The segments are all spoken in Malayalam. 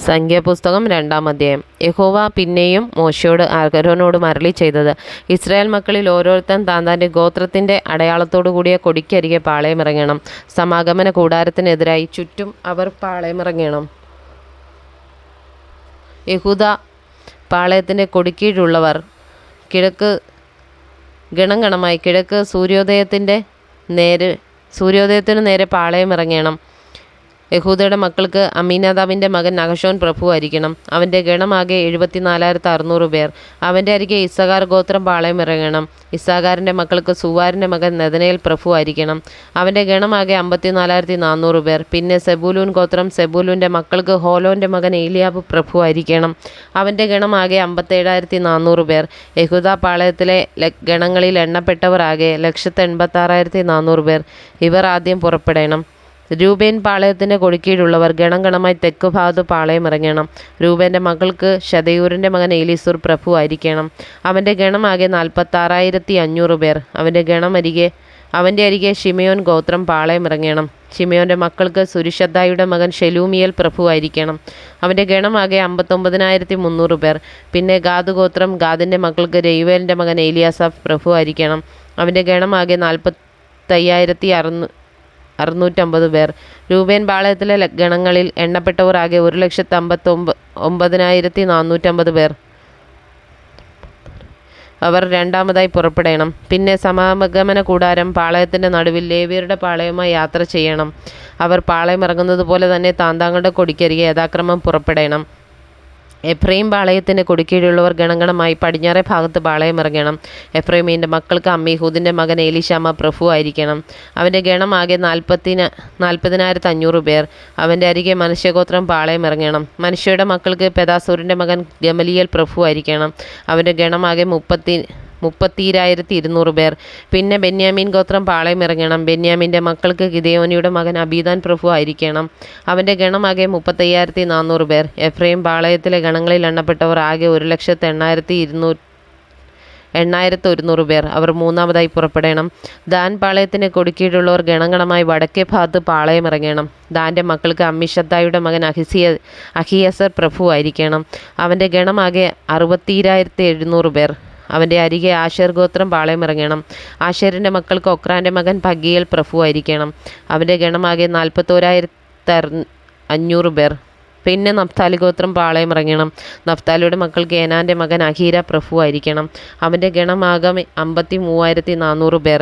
സംഖ്യാപുസ്തകം 2-ാം അധ്യായം. യഹോവ പിന്നെയും മോശെയോട് അഹരോനോടും അരുളി ചെയ്തത്, ഇസ്രായേൽ മക്കളിൽ ഓരോരുത്തൻ താന്താൻ്റെ ഗോത്രത്തിൻ്റെ അടയാളത്തോടു കൂടിയ കൊടിക്കരികെ പാളയമിറങ്ങണം. സമാഗമന കൂടാരത്തിനെതിരായി ചുറ്റും അവർ പാളയമിറങ്ങണം. യഹൂദാ പാളയത്തിൻ്റെ കൊടിക്കീഴുള്ളവർ കിഴക്ക് ഗണഗണമായി കിഴക്ക് സൂര്യോദയത്തിനു നേരെ പാളയമിറങ്ങണം. യഹൂദയുടെ മക്കൾക്ക് അമ്മീനാദാബിൻ്റെ മകൻ നഹശോൻ പ്രഭുവായിരിക്കണം. അവൻ്റെ ഗണമാകെ 74,600 പേർ. അവൻ്റെ അരികെ ഇസ്സാഖാർ ഗോത്രം പാളയമിറങ്ങണം. ഇസ്സാഖാരിൻ്റെ മക്കൾക്ക് സൂവാരിൻ്റെ മകൻ നെതനയേൽ പ്രഭുവായിരിക്കണം. അവൻ്റെ ഗണമാകെ 54,400 പേർ. പിന്നെ സെബൂലൂൻ ഗോത്രം, സെബൂലൂൻ്റെ മക്കൾക്ക് ഹോലോൻ്റെ മകൻ ഏലിയാബ് പ്രഭുവായിരിക്കണം. അവൻ്റെ ഗണമാകെ 57,400 പേർ. യഹൂദാ പാളയത്തിലെ ഗണങ്ങളിൽ എണ്ണപ്പെട്ടവർ ആകെ 186,400 പേർ. ഇവർ ആദ്യം പുറപ്പെടണം. രൂബേൻ പാളയത്തിൻ്റെ കൊടിക്കീഴുള്ളവർ ഗണഗണമായി തെക്ക് ഭാഗത്ത് പാളയമിറങ്ങണം. രൂബേൻ്റെ മക്കൾക്ക് ശതയൂരിൻ്റെ മകൻ ഏലീസൂർ പ്രഭുവായിരിക്കണം. അവൻ്റെ ഗണമാകെ 46,500 പേർ. അവൻ്റെ അരികെ ശിമയോൻ ഗോത്രം പാളയമിറങ്ങണം. ശിമയോൻ്റെ മക്കൾക്ക് സുരിഷദ്ദായിയുടെ മകൻ ശെലൂമിയേൽ പ്രഭുവായിരിക്കണം. അവൻ്റെ ഗണമാകെ 59,300 പേർ. പിന്നെ ഗാദ് ഗോത്രം, ഗാദിൻ്റെ മക്കൾക്ക് രയുവേലിൻ്റെ മകൻ ഏലിയാസാഫ് പ്രഭുവായിരിക്കണം. അവൻ്റെ ഗണമാകെ 45,650 പേർ. രൂബേൻ പാളയത്തിലെ ഗണങ്ങളിൽ എണ്ണപ്പെട്ടവർ ആകെ 1,59,450 പേർ. അവർ രണ്ടാമതായി പുറപ്പെടണം. പിന്നെ സമാഗമന കൂടാരം പാളയത്തിൻ്റെ നടുവിൽ ലേവ്യരുടെ പാളയവുമായി യാത്ര ചെയ്യണം. അവർ പാളയമിറങ്ങുന്നത് പോലെ തന്നെ താന്താങ്ങളുടെ കൊടിക്കരികെ യഥാക്രമം പുറപ്പെടണം. എഫ്രൈം പാളയത്തിൻ്റെ കൊടിക്കീഴുള്ളവർ ഗണഗണമായി പടിഞ്ഞാറേ ഭാഗത്ത് പാളയമിറങ്ങണം. എഫ്രൈമിൻ്റെ മക്കൾക്ക് അമ്മീഹൂദിൻ്റെ മകൻ ഏലീശാമ പ്രഭുവായിരിക്കണം. അവൻ്റെ ഗണമാകെ 40,500 പേർ. അവൻ്റെ അരികെ മനശ്ശെഗോത്രം പാളയമിറങ്ങണം. മനശ്ശെയുടെ മക്കൾക്ക് പെദാസൂരിൻ്റെ മകൻ ഗമലിയേൽ പ്രഭുവായിരിക്കണം. അവൻ്റെ ഗണമാകെ 30,200 പേർ. പിന്നെ ബെന്യാമീൻ ഗോത്രം പാളയമിറങ്ങണം. ബെന്യാമീൻ്റെ മക്കൾക്ക് ഗിദെയോനിയുടെ മകൻ അബീദാൻ പ്രഭു ആയിരിക്കണം. അവൻ്റെ ഗണമാകെ 35,400 പേർ. എഫ്രൈം പാളയത്തിലെ ഗണങ്ങളിൽ എണ്ണപ്പെട്ടവർ ആകെ 1,08,100 പേർ. അവർ മൂന്നാമതായി പുറപ്പെടണം. ദാൻ പാളയത്തിന് കൊടിക്കീഴുള്ളവർ ഗണഗണമായി വടക്കേ ഭാഗത്ത് പാളയമിറങ്ങണം. ദാൻ്റെ മക്കൾക്ക് അമ്മിഷദ്ദായുടെ മകൻ അഹിയസർ പ്രഭു ആയിരിക്കണം. അവൻ്റെ ഗണമാകെ 60,700 പേർ. അവൻ്റെ അരികെ ആശേർ ഗോത്രം പാളയമിറങ്ങണം. ആശേരിൻ്റെ മക്കൾക്ക് ഒക്രാൻ്റെ മകൻ പഗിയേൽ പ്രഭുവായിരിക്കണം. അവൻ്റെ ഗണമാകെ 41,500 പേർ. പിന്നെ നഫ്താലി ഗോത്രം പാളയമിറങ്ങണം. നഫ്താലിയുടെ മക്കൾക്ക് ഏനാൻ്റെ മകൻ അഹീര പ്രഭുവായിരിക്കണം. അവൻ്റെ ഗണമാകെ 53,400 പേർ.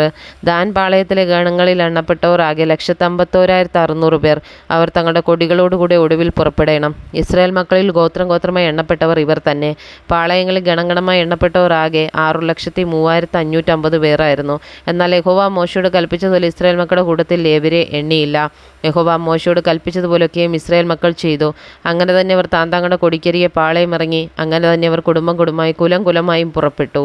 ദാൻ പാളയത്തിലെ ഗണങ്ങളിൽ എണ്ണപ്പെട്ടവർ ആകെ 1,51,600 പേർ. അവർ തങ്ങളുടെ കൊടികളോടുകൂടെ ഒടുവിൽ പുറപ്പെടണം. ഇസ്രായേൽ മക്കളിൽ ഗോത്രമായി എണ്ണപ്പെട്ടവർ ഇവർ തന്നെ. പാളയങ്ങളിൽ ഗണഗണമായി എണ്ണപ്പെട്ടവർ ആകെ 6,03,550 പേരായിരുന്നു. എന്നാൽ യഹോവ മോശയോട് കൽപ്പിച്ചതുപോലെ ഇസ്രായേൽ മക്കളുടെ കൂട്ടത്തിൽ ലേവ്യരെ എണ്ണിയില്ല. യഹോവ മോശയോട് കൽപ്പിച്ചതുപോലൊക്കെയും ഇസ്രായേൽ മക്കൾ ചെയ്തു. അങ്ങനെ തന്നെ അവർ താന്താങ്ങളുടെ കൊടിക്കരികെ പാളയമിറങ്ങി. അങ്ങനെ തന്നെ അവർ കുടുംബമായി കുലമായും പുറപ്പെട്ടു.